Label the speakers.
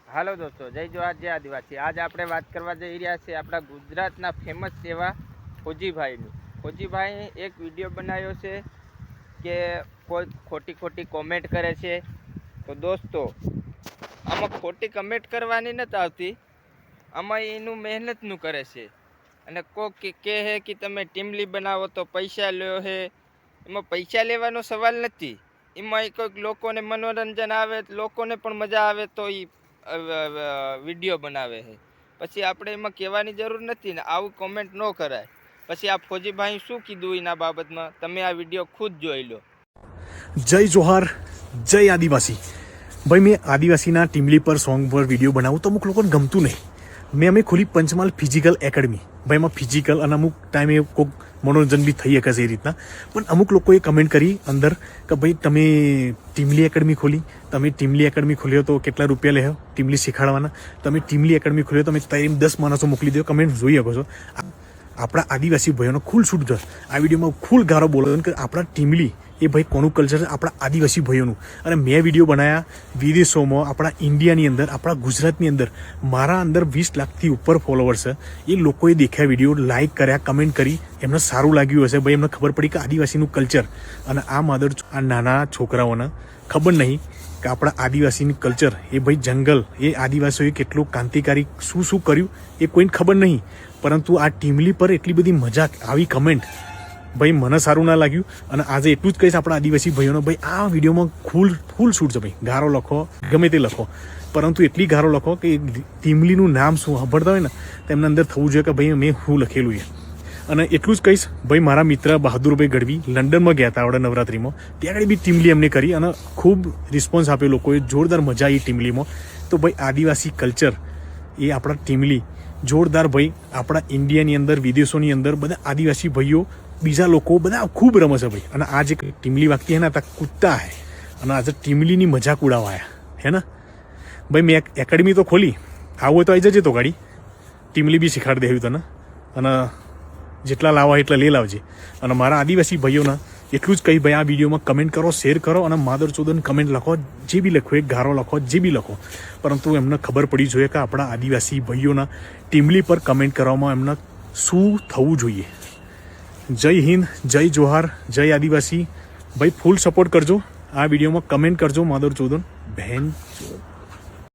Speaker 1: હાલો દોસ્તો, જય જવાહર જય આદિવાસી। આજ આપણે વાત કરવા જઈ રહ્યા છીએ આપણા ગુજરાતના ફેમસ એવા ફોજીભાઈની। ફોજીભાઈ એક વિડીયો બનાવ્યો છે કે કોઈ ખોટી કોમેન્ટ કરે છે। તો દોસ્તો, આમાં ખોટી કમેન્ટ કરવાની નથી આવતી, આમાં એનું મહેનતનું કરે છે। અને કોક કહે છે કે તમે ટીમલી બનાવો તો પૈસા લ્યો છે, એમાં પૈસા લેવાનો સવાલ નથી। એમાં કોઈક લોકોને મનોરંજન આવે, લોકોને પણ મજા આવે તો એ વિડીયો બનાવે છે। પછી આપણે એમાં કહેવાની જરૂર નથી ને, આવું કોમેન્ટ ન કરાય। પછી આ ફોજીભાઈ શું કીધું એના બાબતમાં તમે આ વિડીયો ખુદ જોઈ લો।
Speaker 2: જય જોહાર જય આદિવાસી। ભાઈ મેં આદિવાસીના ટીમલી પર સોંગ પર વિડીયો બનાવું તો અમુક લોકોને ગમતું નહીં। અમે ખોલી પંચમહાલ ફિઝિકલ એકેડમી। ભાઈ એમાં ફિઝિકલ અને અમુક ટાઈમે કોઈક મનોરંજન બી થઈ શકે છે એ રીતના। પણ અમુક લોકોએ કમેન્ટ કરી અંદર કે ભાઈ તમે ટીમલી એકેડમી ખોલી, તમે ટીમલી એકેડમી ખોલ્યો તો કેટલા રૂપિયા લેવો ટીમલી શીખવાડવાના, તમે ટીમલી એકેડમી ખોલ્યો તમે 10 માણસો મોકલી દો। કમેન્ટ જોઈ શકો છો। આપણા આદિવાસી ભાઈઓનો ખુલ છૂટ છે આ વિડીયોમાં, ખુલ ગારો બોલો કે આપણા ટીમલી એ ભાઈ કોનું કલ્ચર છે, આપણા આદિવાસી ભાઈઓનું। અને મેં વિડીયો બનાવ્યા વિદેશોમાં, આપણા ઇન્ડિયાની અંદર, આપણા ગુજરાતની અંદર મારા અંદર 20 લાખથી ઉપર ફોલોવર્સ છે। એ લોકોએ દેખ્યા વિડીયો, લાઇક કર્યા, કમેન્ટ કરી, એમને સારું લાગ્યું હશે। ભાઈ એમને ખબર પડી કે આદિવાસીનું કલ્ચર, અને આ નાના છોકરાઓને ખબર નહીં કે આપણા આદિવાસીનું કલ્ચર એ ભાઈ જંગલ, એ આદિવાસીઓએ કેટલું ક્રાંતિકારી શું કર્યું એ કોઈને ખબર નહીં। પરંતુ આ ટીમલી પર એટલી બધી મજાક, આવી કમેન્ટ ભાઈ મને સારું ના લાગ્યું। અને આજે એટલું જ કહીશ આપણા આદિવાસી ભાઈઓને, ભાઈ આ વિડીયોમાં ફૂલ છૂટ છે ભાઈ, ગારો લખો ગમે તે લખો, પરંતુ એટલી ગારો લખો કે ટીમલીનું નામ શું સાંભળતા હોય ને તેમના અંદર થવું જોઈએ કે ભાઈ મેં શું લખેલું છે। અને એટલું જ કહીશ ભાઈ, મારા મિત્ર બહાદુરભાઈ ગઢવી લંડનમાં ગયા હતા આવડે નવરાત્રિમાં, ત્યાં આગળ બી ટીમલી એમને કરી અને ખૂબ રિસ્પોન્સ આપ્યો લોકોએ, જોરદાર મજા આવી ટીમલીમાં। તો ભાઈ આદિવાસી કલ્ચર એ આપણા ટીમલી જોરદાર ભાઈ, આપણા ઇન્ડિયાની અંદર, વિદેશોની અંદર બધા આદિવાસી ભાઈઓ, બીજા લોકો બધા ખૂબ રમે છે ભાઈ। અને આ જે ટીમલી વાગતી હે ને, ત્યાં કૂદતા હે, અને આજે ટીમલીની મજાક ઉડાવાયા હે ને ભાઈ। મેં એકેડમી તો ખોલી, આવું હોય તો આવી જજે તો ગાડી, ટીમલી બી શીખવાડી દેવી તને, અને જેટલા લાવવા એટલા લઈ લાવજે। અને મારા આદિવાસી ભાઈઓને એટલું જ કહી ભાઈ, આ વિડીયોમાં કમેન્ટ કરો, શેર કરો, અને માદર ચોદન કમેન્ટ લખો, જે બી લખો, એક ગારો લખો, જે બી લખો, પરંતુ એમને ખબર પડી જોઈએ કે આપણા આદિવાસી ભાઈઓના ટીમલી પર કમેન્ટ કરવામાં એમને શું થવું જોઈએ। જય હિન્દ, જય જોહાર, જય આદિવાસી। ભાઈ ફૂલ સપોર્ટ કરજો, આ વિડીયોમાં કમેન્ટ કરજો માદર ચોદન બહેન।